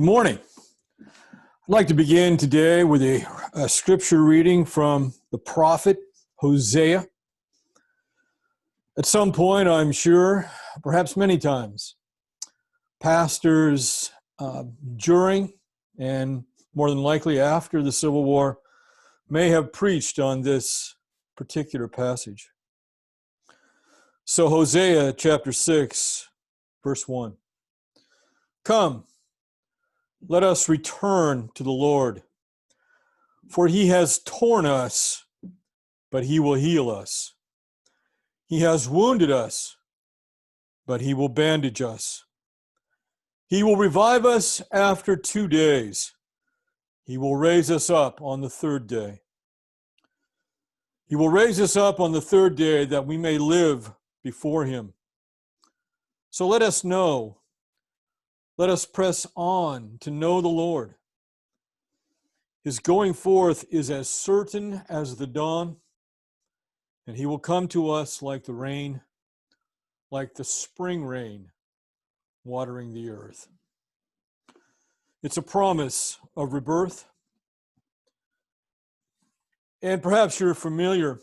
Morning. I'd like to begin today with a scripture reading from the prophet Hosea. At some point, I'm sure, perhaps many times, pastors during and more than likely after the Civil War may have preached on this particular passage. So Hosea chapter 6, verse 1. Come, let us return to the Lord, for he has torn us, but he will heal us. He has wounded us, but he will bandage us. He will revive us after 2 days. He will raise us up on the third day. He will raise us up on the third day that we may live before him. So let us know. Let us press on to know the Lord. His going forth is as certain as the dawn, and he will come to us like the rain, like the spring rain, watering the earth. It's a promise of rebirth. And perhaps you're familiar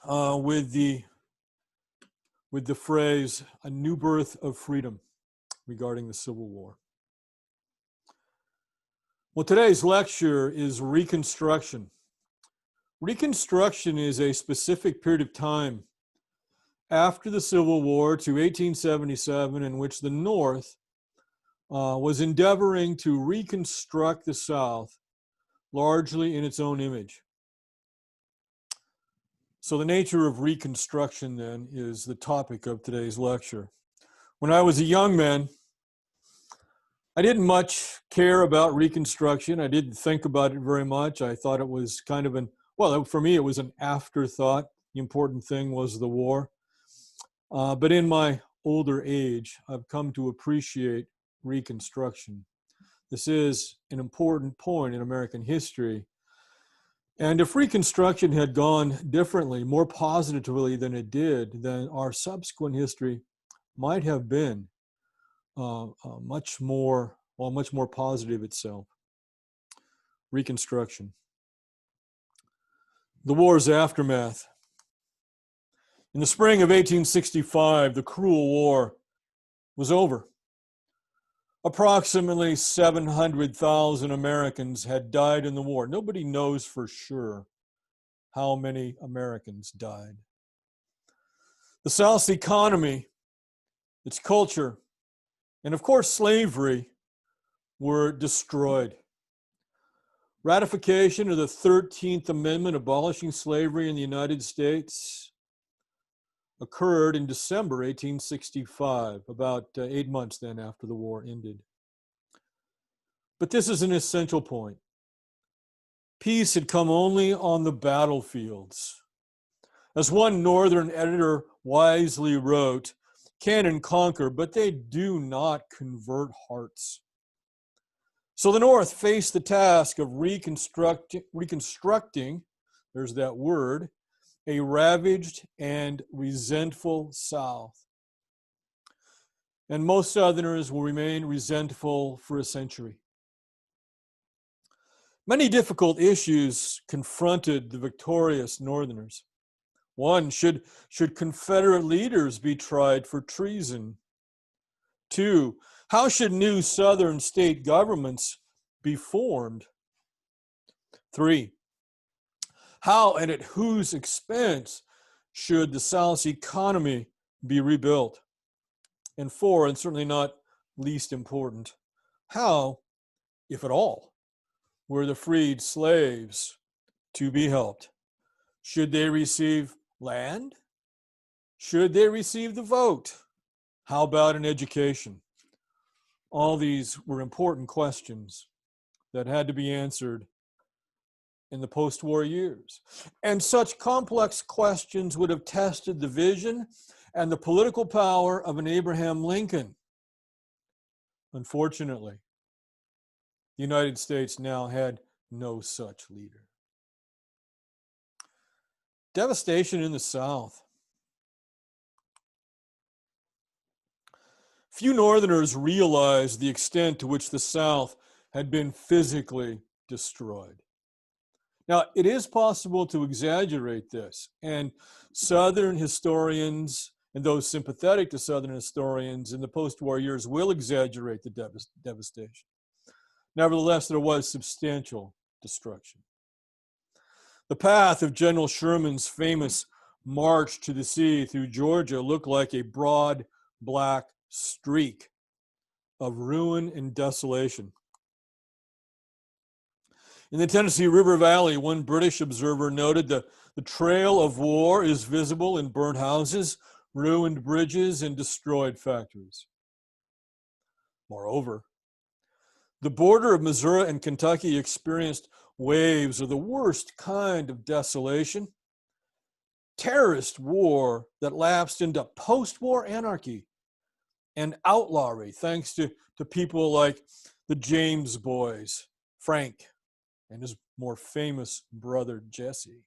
with the phrase, a new birth of freedom, regarding the Civil War. Well, today's lecture is Reconstruction. Reconstruction is a specific period of time after the Civil War to 1877 in which the North was endeavoring to reconstruct the South largely in its own image. So the nature of Reconstruction then is the topic of today's lecture. When I was a young man, I didn't much care about Reconstruction. I didn't think about it very much. I thought it was kind of for me, it was an afterthought. The important thing was the war. But in my older age, I've come to appreciate Reconstruction. This is an important point in American history. And if Reconstruction had gone differently, more positively than it did, then our subsequent history might have been much more positive itself. Reconstruction. The war's aftermath. In the spring of 1865, the cruel war was over. Approximately 700,000 Americans had died in the war. Nobody knows for sure how many Americans died. The South's economy, its culture, and of course slavery were destroyed. Ratification of the 13th Amendment abolishing slavery in the United States occurred in December 1865, about 8 months then after the war ended. But this is an essential point. Peace had come only on the battlefields. As one Northern editor wisely wrote, "Cannon conquer, but they do not convert hearts." So the North faced the task of reconstructing, there's that word, a ravaged and resentful South. And most Southerners will remain resentful for a century. Many difficult issues confronted the victorious Northerners. One, should Confederate leaders be tried for treason? Two, how should new Southern state governments be formed? Three, how and at whose expense should the South's economy be rebuilt? And four, and certainly not least important, how, if at all, were the freed slaves to be helped? Should they receive land? Should they receive the vote? How about an education? All these were important questions that had to be answered in the post-war years. And such complex questions would have tested the vision and the political power of an Abraham Lincoln. Unfortunately, the United States now had no such leader. Devastation in the South. Few Northerners realized the extent to which the South had been physically destroyed. Now, it is possible to exaggerate this, and Southern historians and those sympathetic to Southern historians in the post-war years will exaggerate the devastation. Nevertheless, there was substantial destruction. The path of General Sherman's famous march to the sea through Georgia looked like a broad black streak of ruin and desolation. In the Tennessee River Valley, one British observer noted the trail of war is visible in burnt houses, ruined bridges, and destroyed factories. Moreover, the border of Missouri and Kentucky experienced waves of the worst kind of desolation, terrorist war that lapsed into post-war anarchy and outlawry, thanks to people like the James boys, Frank, and his more famous brother, Jesse.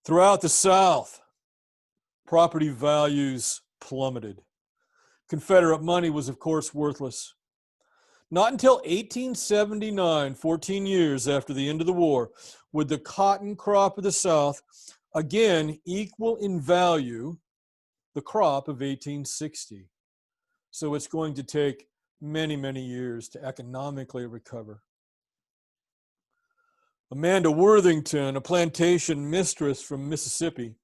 Throughout the South, property values plummeted. Confederate money was, of course, worthless. Not until 1879, 14 years after the end of the war, would the cotton crop of the South again equal in value the crop of 1860. So it's going to take many, many years to economically recover. Amanda Worthington, a plantation mistress from Mississippi,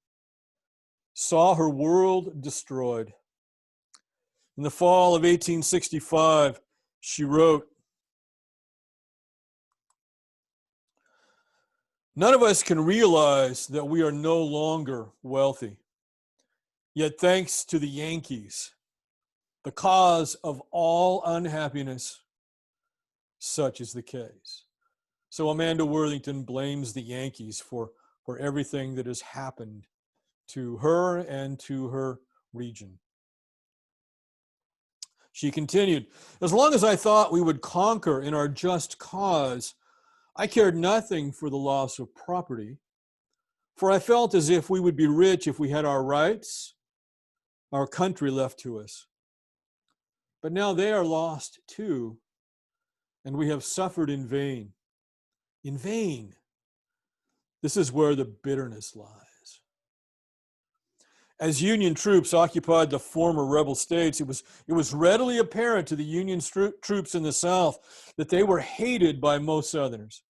saw her world destroyed. In the fall of 1865, she wrote, "None of us can realize that we are no longer wealthy. Yet thanks to the Yankees, the cause of all unhappiness, such is the case." So Amanda Worthington blames the Yankees for everything that has happened to her and to her region. She continued, "As long as I thought we would conquer in our just cause, I cared nothing for the loss of property, for I felt as if we would be rich if we had our rights, our country left to us. But now they are lost too, and we have suffered in vain. In vain. This is where the bitterness lies." As Union troops occupied the former rebel states, it was readily apparent to the Union troops in the South that they were hated by most Southerners.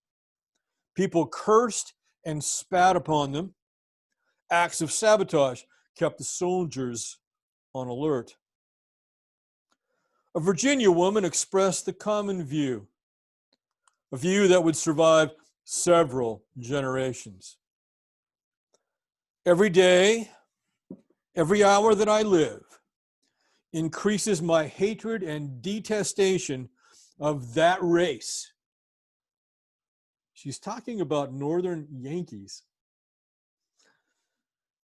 People cursed and spat upon them. Acts of sabotage kept the soldiers on alert. A Virginia woman expressed the common view, a view that would survive several generations. "Every day, every hour that I live increases my hatred and detestation of that race." She's talking about Northern Yankees.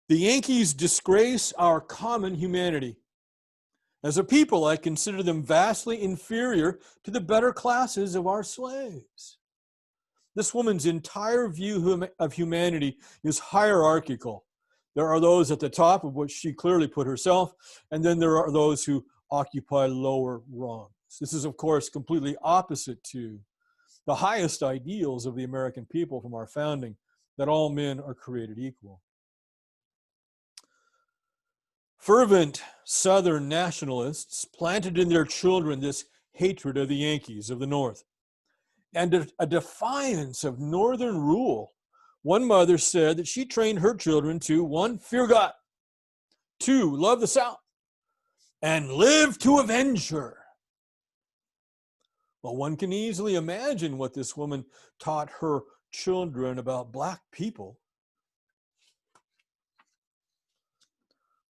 "The Yankees disgrace our common humanity. As a people, I consider them vastly inferior to the better classes of our slaves." This woman's entire view of humanity is hierarchical. There are those at the top, of which she clearly put herself, and then there are those who occupy lower rungs. This is, of course, completely opposite to the highest ideals of the American people from our founding, that all men are created equal. Fervent Southern nationalists planted in their children this hatred of the Yankees of the North and a defiance of Northern rule. One mother said that she trained her children to, 1, fear God, 2, love the South, and live to avenge her. Well, one can easily imagine what this woman taught her children about Black people.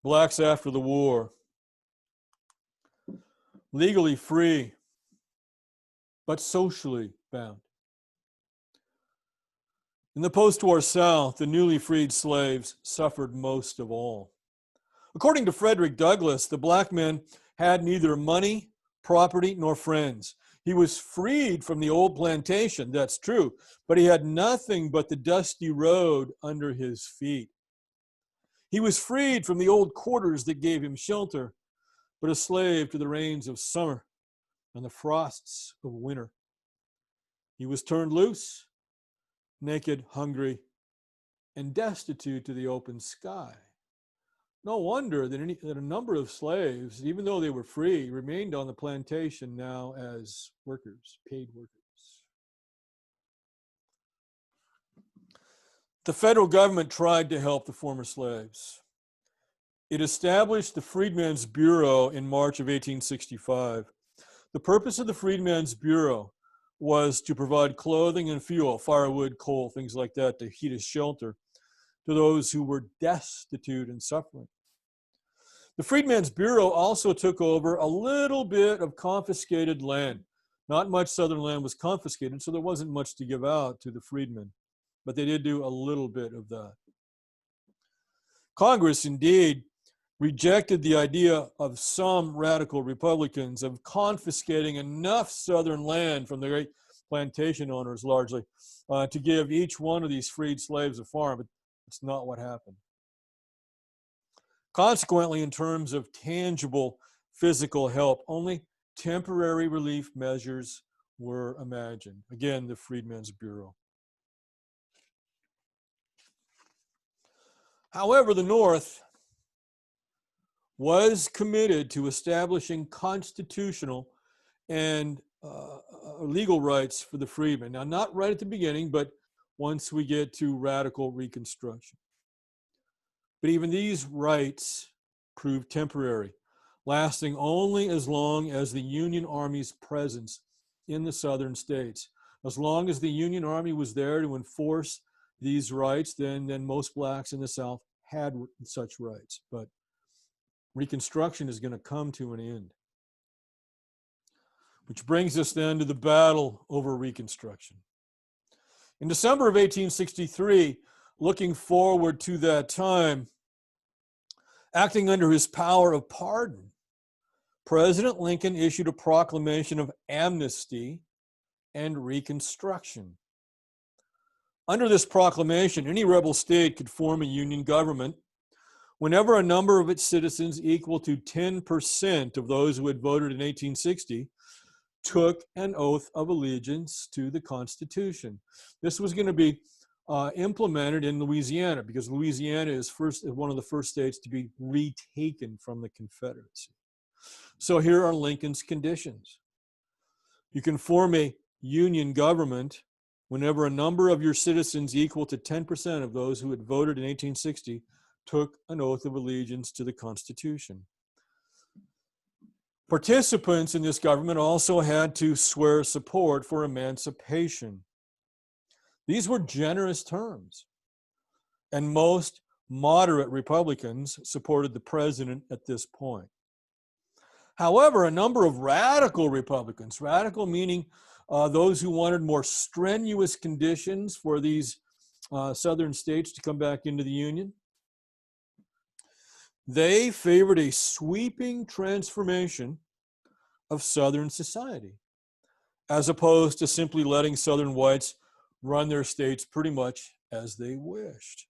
Blacks after the war, legally free, but socially bound. In the post-war South, the newly freed slaves suffered most of all. According to Frederick Douglass, the Black man had neither money, property, nor friends. He was freed from the old plantation, that's true, but he had nothing but the dusty road under his feet. He was freed from the old quarters that gave him shelter, but a slave to the rains of summer and the frosts of winter. He was turned loose, naked, hungry, and destitute to the open sky. No wonder that a number of slaves, even though they were free, remained on the plantation now as workers, paid workers. The federal government tried to help the former slaves. It established the Freedmen's Bureau in March of 1865. The purpose of the Freedmen's Bureau was to provide clothing and fuel, firewood, coal, things like that, to heat a shelter to those who were destitute and suffering. The Freedmen's Bureau also took over a little bit of confiscated land. Not much southern land was confiscated, so there wasn't much to give out to the freedmen, but they did do a little bit of that. Congress, indeed, rejected the idea of some radical Republicans of confiscating enough southern land from the great plantation owners, largely, to give each one of these freed slaves a farm, but it's not what happened. Consequently, in terms of tangible physical help, only temporary relief measures were imagined. Again, the Freedmen's Bureau. However, the North was committed to establishing constitutional and legal rights for the freedmen. Now, not right at the beginning, but once we get to radical Reconstruction. But even these rights proved temporary, lasting only as long as the Union Army's presence in the southern states. As long as the Union Army was there to enforce these rights, then most blacks in the South had such rights. But Reconstruction is going to come to an end. Which brings us then to the battle over Reconstruction. In December of 1863, looking forward to that time, acting under his power of pardon, President Lincoln issued a proclamation of amnesty and Reconstruction. Under this proclamation, any rebel state could form a union government whenever a number of its citizens equal to 10% of those who had voted in 1860 took an oath of allegiance to the Constitution. This was going to be implemented in Louisiana, because Louisiana is one of the first states to be retaken from the Confederacy. So here are Lincoln's conditions. You can form a union government whenever a number of your citizens equal to 10% of those who had voted in 1860 took an oath of allegiance to the Constitution. Participants in this government also had to swear support for emancipation. These were generous terms, and most moderate Republicans supported the president at this point. However, a number of radical Republicans, radical meaning those who wanted more strenuous conditions for these southern states to come back into the Union, they favored a sweeping transformation of Southern society, as opposed to simply letting Southern whites run their states pretty much as they wished.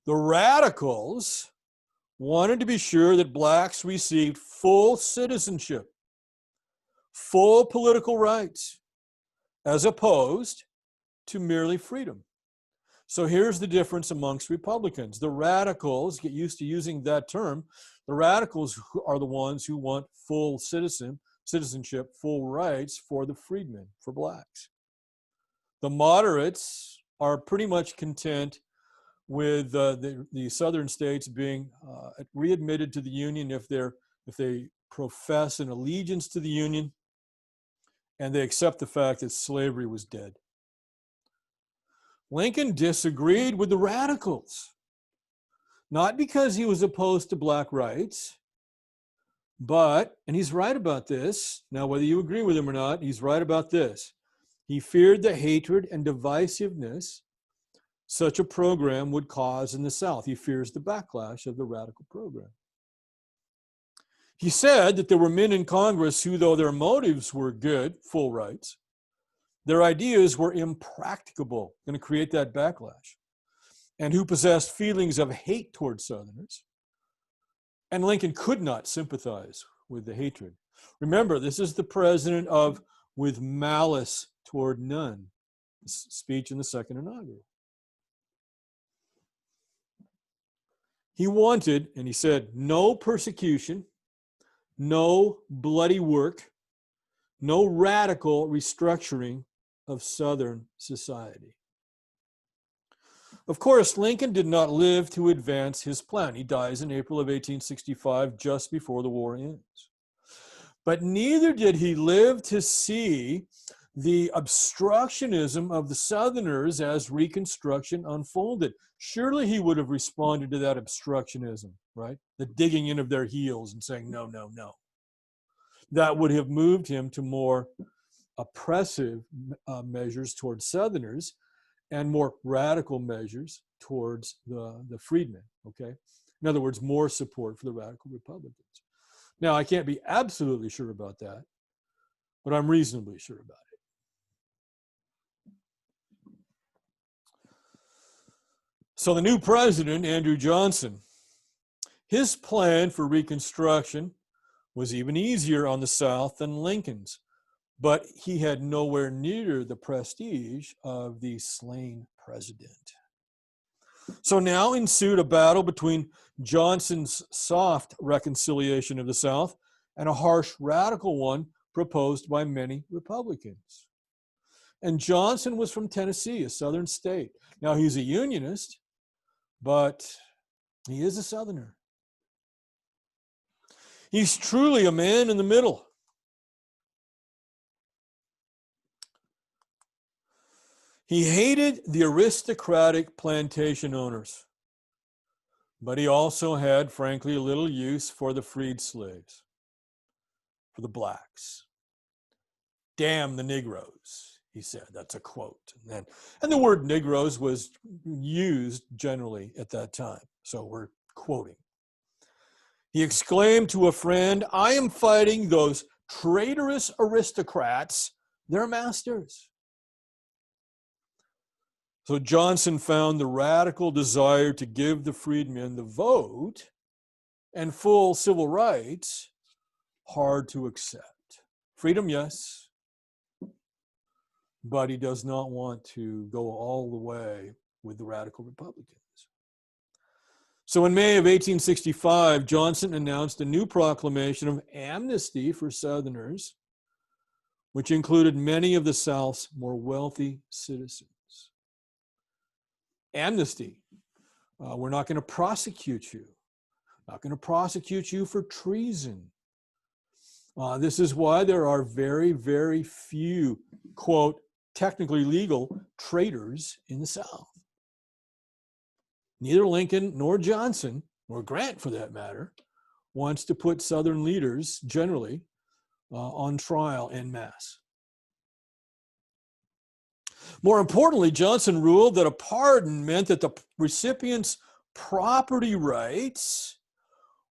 The radicals wanted to be sure that blacks received full citizenship, full political rights, as opposed to merely freedom. So here's the difference amongst Republicans. The radicals, get used to using that term, the radicals are the ones who want full citizenship, full rights for the freedmen, for blacks. The moderates are pretty much content with the southern states being readmitted to the Union if they profess an allegiance to the Union and they accept the fact that slavery was dead. Lincoln disagreed with the radicals, not because he was opposed to black rights, but, and he's right about this, now whether you agree with him or not, he's right about this. He feared the hatred and divisiveness such a program would cause in the South. He fears the backlash of the radical program. He said that there were men in Congress who, though their motives were good, full rights, their ideas were impracticable, going to create that backlash, and who possessed feelings of hate towards Southerners, And Lincoln could not sympathize with the hatred. Remember, this is the president of "with malice toward none," speech in the second inaugural. He wanted, and he said, no persecution, no bloody work, no radical restructuring of Southern society. Of course, Lincoln did not live to advance his plan. He dies in April of 1865, just before the war ends. But neither did he live to see the obstructionism of the Southerners as Reconstruction unfolded. Surely he would have responded to that obstructionism, right? The digging in of their heels and saying, no, no, no. That would have moved him to more oppressive measures towards Southerners and more radical measures towards the freedmen, okay? In other words, more support for the radical Republicans. Now, I can't be absolutely sure about that, but I'm reasonably sure about it. So the new president, Andrew Johnson, his plan for Reconstruction was even easier on the South than Lincoln's, but he had nowhere near the prestige of the slain president. So now ensued a battle between Johnson's soft reconciliation of the South and a harsh radical one proposed by many Republicans. And Johnson was from Tennessee, a southern state. Now he's a Unionist, but he is a Southerner. He's truly a man in the middle. He hated the aristocratic plantation owners, but he also had, frankly, a little use for the freed slaves, for the blacks. Damn the Negroes, he said. That's a quote. And the word Negroes was used generally at that time, so we're quoting. He exclaimed to a friend, "I am fighting those traitorous aristocrats, their masters." So Johnson found the radical desire to give the freedmen the vote and full civil rights hard to accept. Freedom, yes, but he does not want to go all the way with the radical Republicans. So in May of 1865, Johnson announced a new proclamation of amnesty for Southerners, which included many of the South's more wealthy citizens. Amnesty. We're not going to prosecute you. Not going to prosecute you for treason. This is why there are very, very few, quote, technically legal traitors in the South. Neither Lincoln nor Johnson, nor Grant for that matter, wants to put Southern leaders generally on trial en masse. More importantly, Johnson ruled that a pardon meant that the recipient's property rights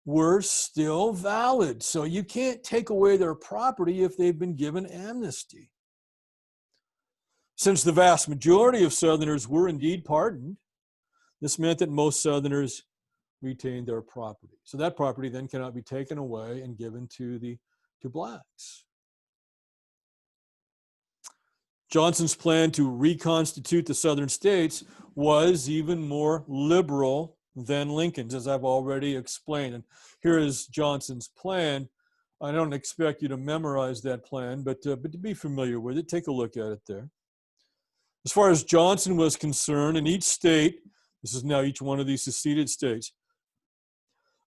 were still valid. So you can't take away their property if they've been given amnesty. Since the vast majority of Southerners were indeed pardoned, this meant that most Southerners retained their property. So that property then cannot be taken away and given to blacks. Johnson's plan to reconstitute the Southern states was even more liberal than Lincoln's, as I've already explained. And here is Johnson's plan. I don't expect you to memorize that plan, but to be familiar with it, take a look at it there. As far as Johnson was concerned, in each state, this is now each one of these seceded states,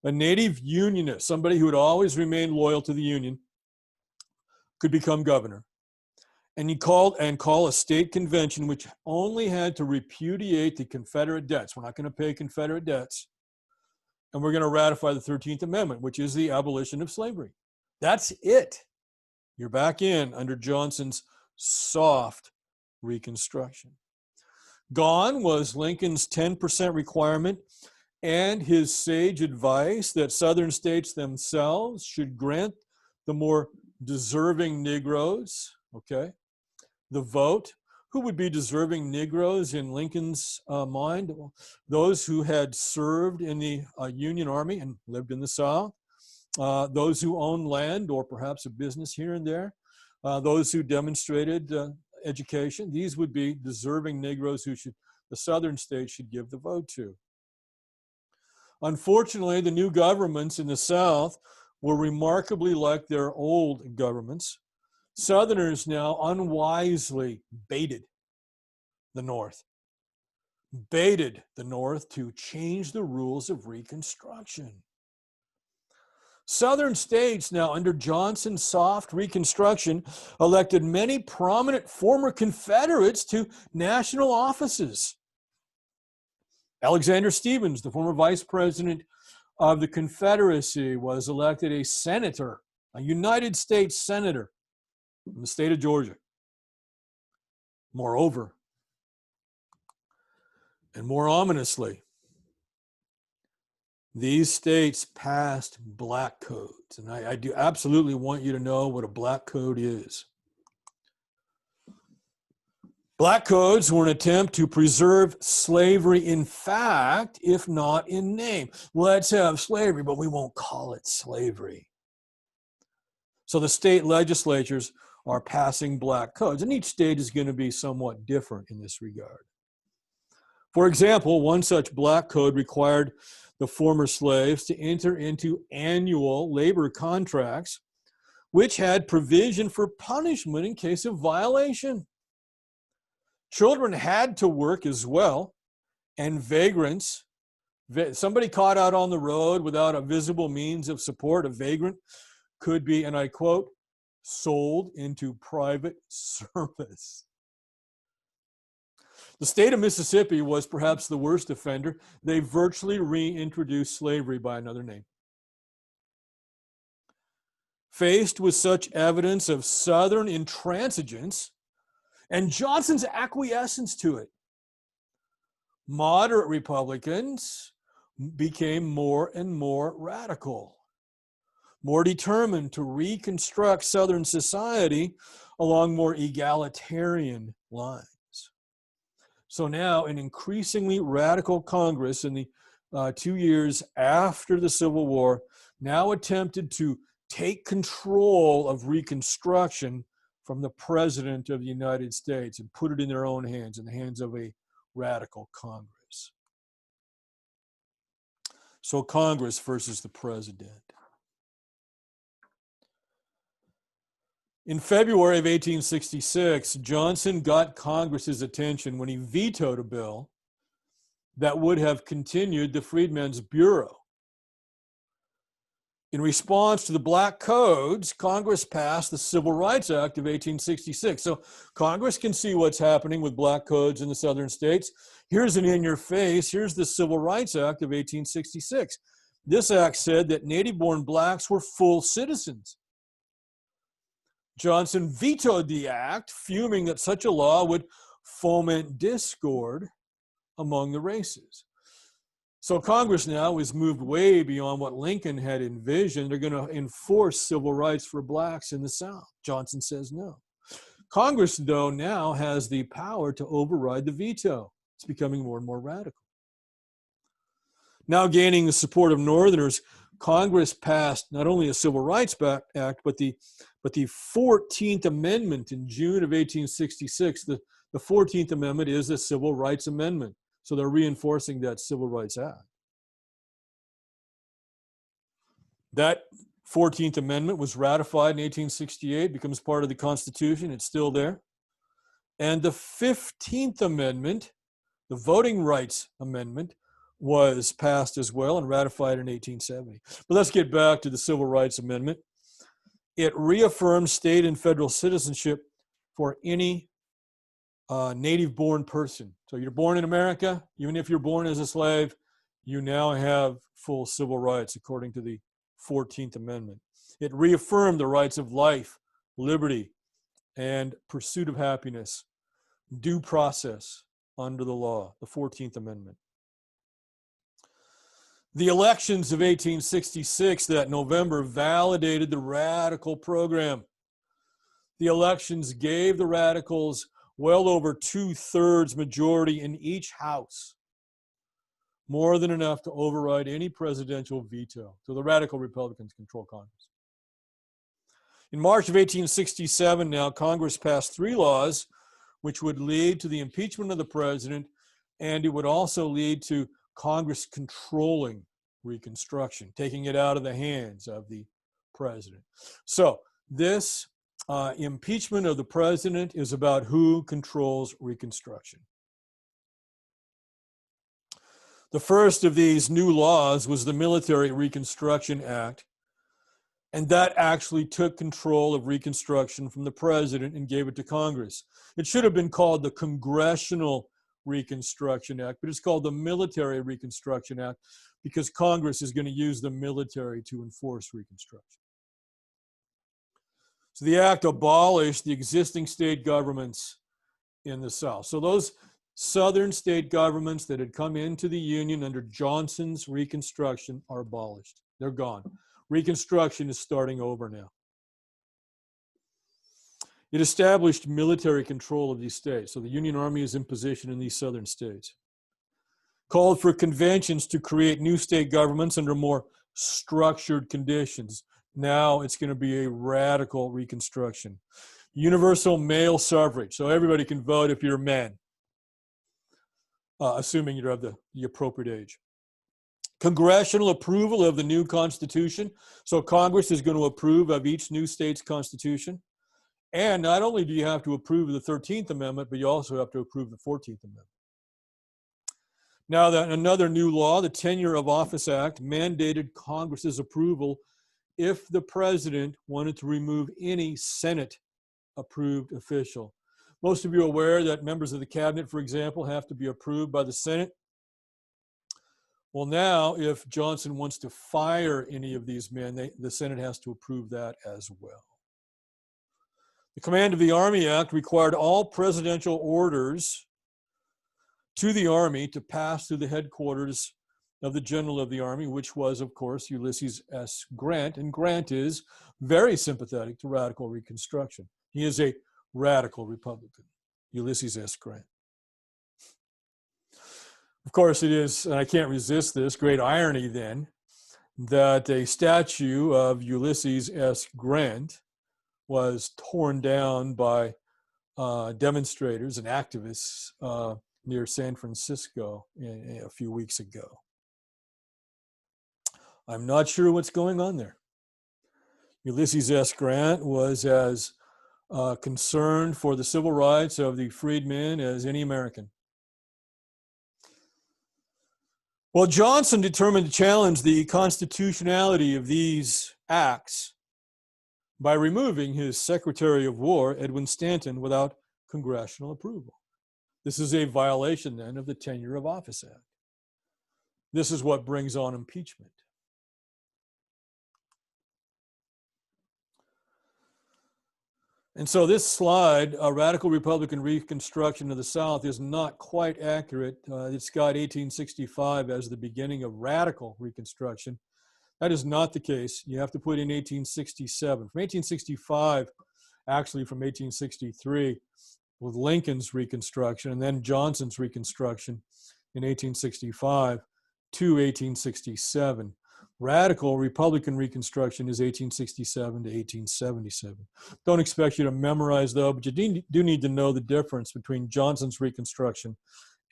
a native Unionist, somebody who had always remained loyal to the Union, could become governor. And he call a state convention which only had to repudiate the Confederate debts. We're not going to pay Confederate debts. And we're going to ratify the 13th Amendment, which is the abolition of slavery. That's it. You're back in under Johnson's soft Reconstruction. Gone was Lincoln's 10% requirement and his sage advice that Southern states themselves should grant the more deserving Negroes, okay, the vote Who would be deserving Negroes in Lincoln's mind? Well, those who had served in the Union Army and lived in the South, those who owned land or perhaps a business here and there, those who demonstrated education. These would be deserving Negroes who the Southern states should give the vote to. Unfortunately, the new governments in the South were remarkably like their old governments. Southerners now unwisely baited the North to change the rules of Reconstruction. Southern states now, under Johnson's soft Reconstruction, elected many prominent former Confederates to national offices. Alexander Stephens, the former vice president of the Confederacy, was elected a senator, a United States senator from the state of Georgia. Moreover, and more ominously, these states passed black codes. And I do absolutely want you to know what a black code is. Black codes were an attempt to preserve slavery in fact, if not in name. Let's have slavery, but we won't call it slavery. So the state legislatures are passing black codes, and each state is going to be somewhat different in this regard. For example, one such black code required the former slaves to enter into annual labor contracts, which had provision for punishment in case of violation. Children had to work as well, and vagrants, somebody caught out on the road without a visible means of support, a vagrant could be, and I quote, sold into private service. The state of Mississippi was perhaps the worst offender. They virtually reintroduced slavery by another name. Faced with such evidence of Southern intransigence and Johnson's acquiescence to it, moderate Republicans became more and more radical, more determined to reconstruct Southern society along more egalitarian lines. So now an increasingly radical Congress in the 2 years after the Civil War now attempted to take control of Reconstruction from the President of the United States and put it in their own hands, in the hands of a radical Congress. So Congress versus the President. In February of 1866, Johnson got Congress's attention when he vetoed a bill that would have continued the Freedmen's Bureau. In response to the black codes, Congress passed the Civil Rights Act of 1866. So Congress can see what's happening with black codes in the southern states. Here's an in-your-face. Here's the Civil Rights Act of 1866. This act said that native-born blacks were full citizens. Johnson vetoed the act, fuming that such a law would foment discord among the races. So Congress now has moved way beyond what Lincoln had envisioned. They're going to enforce civil rights for blacks in the South. Johnson says no. Congress, though, now has the power to override the veto. It's becoming more and more radical. Now gaining the support of Northerners, Congress passed not only a Civil Rights Act, but the 14th Amendment in June of 1866. The 14th Amendment is the Civil Rights Amendment. So they're reinforcing that Civil Rights Act. That 14th Amendment was ratified in 1868, becomes part of the Constitution. It's still there. And the 15th Amendment, the Voting Rights Amendment, was passed as well and ratified in 1870. But let's get back to the Civil Rights Amendment. It reaffirms state and federal citizenship for any native-born person. So you're born in America, even if you're born as a slave, you now have full civil rights according to the 14th Amendment. It reaffirmed the rights of life, liberty, and pursuit of happiness, due process under the law, the 14th Amendment. The elections of 1866 that November validated the radical program. The elections gave the radicals well over 2/3 majority in each house, more than enough to override any presidential veto. So the radical Republicans control Congress. In March of 1867 now, Congress passed 3 laws which would lead to the impeachment of the president, and it would also lead to Congress controlling Reconstruction, taking it out of the hands of the president. So this impeachment of the president is about who controls Reconstruction. The first of these new laws was the Military Reconstruction Act, and that actually took control of Reconstruction from the president and gave it to Congress. It should have been called the Congressional Reconstruction Act, but it's called the Military Reconstruction Act because Congress is going to use the military to enforce Reconstruction. So the act abolished the existing state governments in the South. So those Southern state governments that had come into the Union under Johnson's Reconstruction are abolished. They're gone. Reconstruction is starting over now. It established military control of these states. So the Union Army is in position in these southern states. Called for conventions to create new state governments under more structured conditions. Now it's going to be a radical Reconstruction. Universal male suffrage. So everybody can vote if you're a man, assuming you have the appropriate age. Congressional approval of the new Constitution. So Congress is going to approve of each new state's Constitution. And not only do you have to approve of the 13th Amendment, but you also have to approve the 14th Amendment. Now, another new law, the Tenure of Office Act, mandated Congress's approval if the president wanted to remove any Senate-approved official. Most of you are aware that members of the cabinet, for example, have to be approved by the Senate. Well, now, if Johnson wants to fire any of these men, the Senate has to approve that as well. The Command of the Army Act required all presidential orders to the Army to pass through the headquarters of the General of the Army, which was, of course, Ulysses S. Grant. And Grant is very sympathetic to radical Reconstruction. He is a radical Republican, Ulysses S. Grant. Of course, it is, and I can't resist this, great irony then, that a statue of Ulysses S. Grant was torn down by demonstrators and activists near San Francisco a few weeks ago. I'm not sure what's going on there. Ulysses S. Grant was as concerned for the civil rights of the freedmen as any American. Well, Johnson determined to challenge the constitutionality of these acts by removing his Secretary of War, Edwin Stanton, without congressional approval. This is a violation, then, of the Tenure of Office Act. This is what brings on impeachment. And so this slide, a radical Republican Reconstruction of the South, is not quite accurate. It's got 1865 as the beginning of radical Reconstruction. That is not the case. You have to put in 1867. From 1865, actually from 1863, with Lincoln's Reconstruction, and then Johnson's Reconstruction in 1865 to 1867. Radical Republican Reconstruction is 1867 to 1877. Don't expect you to memorize, though, but you do need to know the difference between Johnson's Reconstruction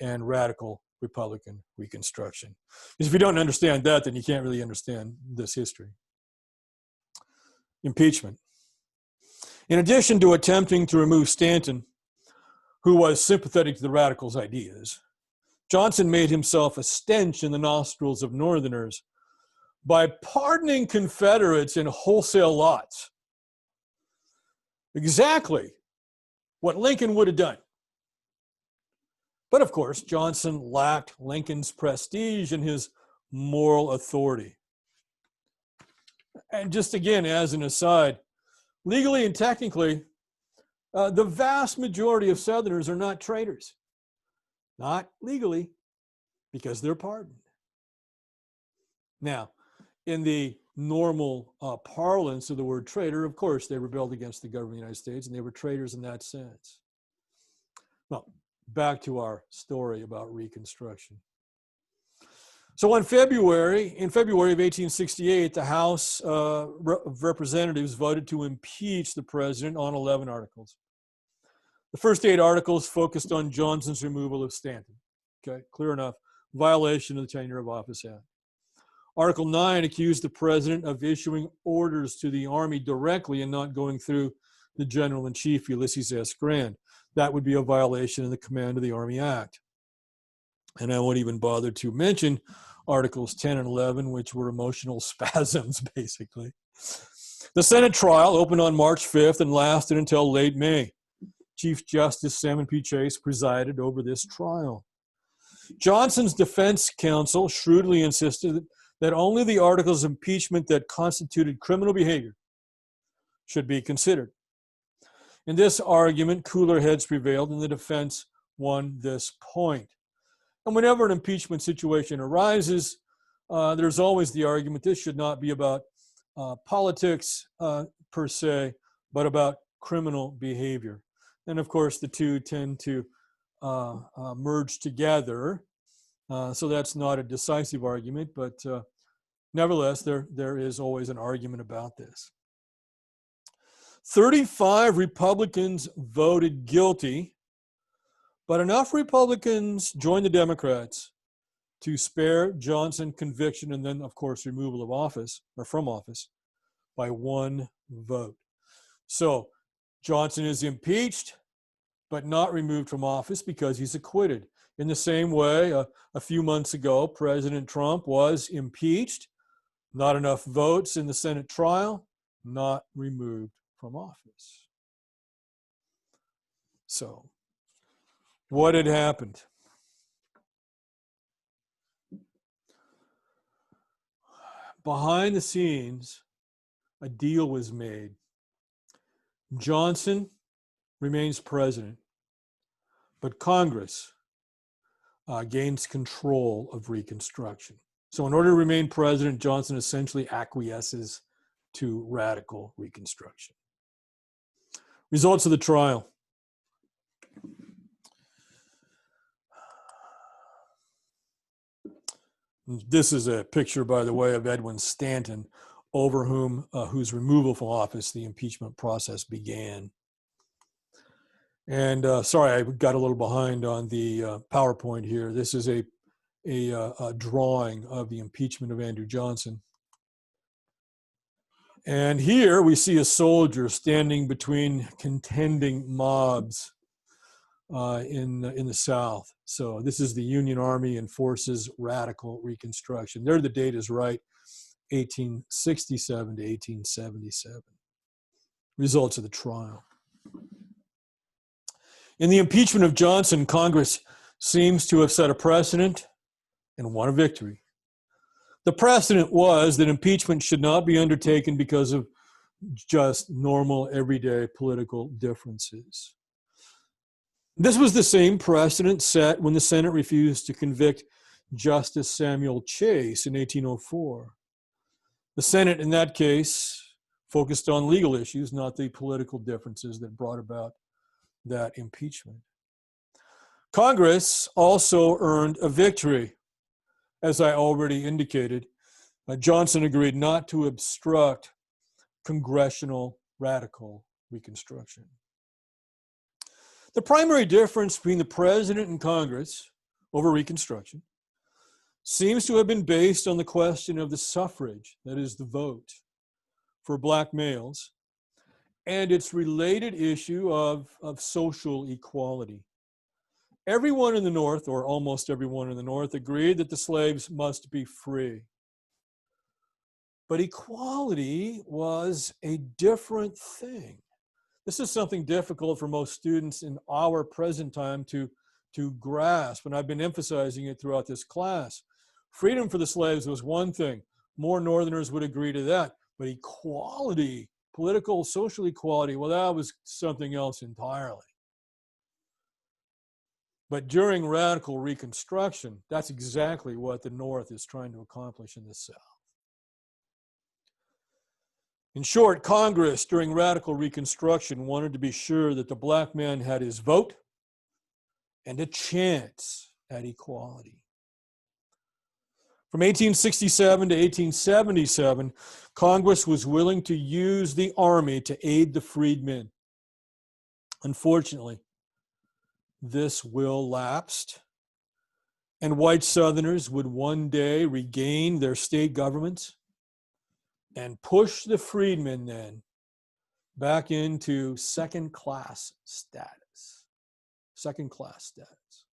and radical Republican Reconstruction. Because if you don't understand that, then you can't really understand this history. Impeachment. In addition to attempting to remove Stanton, who was sympathetic to the radicals' ideas, Johnson made himself a stench in the nostrils of Northerners by pardoning Confederates in wholesale lots. Exactly what Lincoln would have done. But of course, Johnson lacked Lincoln's prestige and his moral authority. And just again, as an aside, legally and technically, the vast majority of Southerners are not traitors. Not legally, because they're pardoned. Now, in the normal parlance of the word traitor, of course, they rebelled against the government of the United States, and they were traitors in that sense. Well, back to our story about Reconstruction. So in February of 1868, the House of Representatives voted to impeach the president on 11 articles. The first 8 articles focused on Johnson's removal of Stanton. Okay, clear enough. Violation of the Tenure of Office Act. Article 9 accused the president of issuing orders to the Army directly and not going through the General-in-Chief, Ulysses S. Grant. That would be a violation of the Command of the Army Act. And I won't even bother to mention Articles 10 and 11, which were emotional spasms, basically. The Senate trial opened on March 5th and lasted until late May. Chief Justice Salmon P. Chase presided over this trial. Johnson's defense counsel shrewdly insisted that only the articles of impeachment that constituted criminal behavior should be considered. In this argument, cooler heads prevailed and the defense won this point. And whenever an impeachment situation arises, there's always the argument this should not be about politics per se, but about criminal behavior. And of course, the two tend to merge together. So that's not a decisive argument, but nevertheless, there is always an argument about this. 35 Republicans voted guilty, but enough Republicans joined the Democrats to spare Johnson conviction and then, of course, removal of office, or from office, by 1 vote. So Johnson is impeached, but not removed from office because he's acquitted. In the same way, a few months ago, President Trump was impeached, not enough votes in the Senate trial, not removed from office. So, what had happened? Behind the scenes, a deal was made. Johnson remains president, but Congress gains control of Reconstruction. So in order to remain president, Johnson essentially acquiesces to radical Reconstruction. Results of the trial. This is a picture, by the way, of Edwin Stanton, over whose removal from office the impeachment process began. And sorry, I got a little behind on the PowerPoint here. This is a drawing of the impeachment of Andrew Johnson. And here we see a soldier standing between contending mobs in the South. So this is the Union Army enforces radical Reconstruction. There the date is right, 1867 to 1877. Results of the trial. In the impeachment of Johnson, Congress seems to have set a precedent and won a victory. The precedent was that impeachment should not be undertaken because of just normal, everyday political differences. This was the same precedent set when the Senate refused to convict Justice Samuel Chase in 1804. The Senate, in that case, focused on legal issues, not the political differences that brought about that impeachment. Congress also earned a victory. As I already indicated, Johnson agreed not to obstruct congressional radical Reconstruction. The primary difference between the president and Congress over Reconstruction seems to have been based on the question of the suffrage, that is the vote, for black males, and its related issue of social equality. Everyone in the North, or almost everyone in the North, agreed that the slaves must be free. But equality was a different thing. This is something difficult for most students in our present time to grasp, and I've been emphasizing it throughout this class. Freedom for the slaves was one thing. More Northerners would agree to that. But equality, political, social equality, well, that was something else entirely. But during radical Reconstruction, that's exactly what the North is trying to accomplish in the South. In short, Congress during radical Reconstruction wanted to be sure that the black man had his vote and a chance at equality. From 1867 to 1877, Congress was willing to use the army to aid the freedmen. Unfortunately, this will lapsed, and white Southerners would one day regain their state governments and push the freedmen then back into second-class status. Second-class status.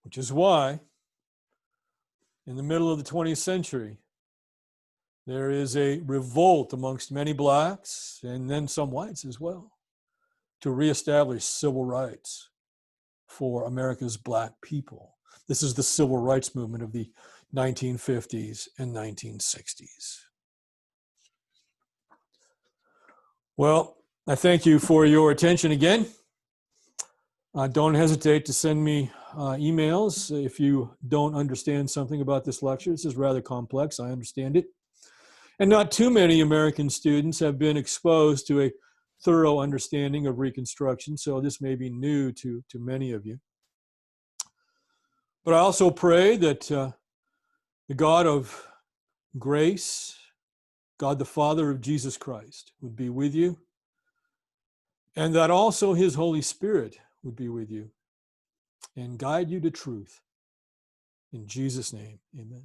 Which is why, in the middle of the 20th century, there is a revolt amongst many blacks, and then some whites as well, to reestablish civil rights for America's black people. This is the civil rights movement of the 1950s and 1960s. Well, I thank you for your attention again. Don't hesitate to send me emails if you don't understand something about this lecture. This is rather complex, I understand it. And not too many American students have been exposed to a thorough understanding of Reconstruction, so this may be new to many of you. But I also pray that the God of grace, God the Father of Jesus Christ, would be with you, and that also His Holy Spirit would be with you and guide you to truth. In Jesus' name, amen.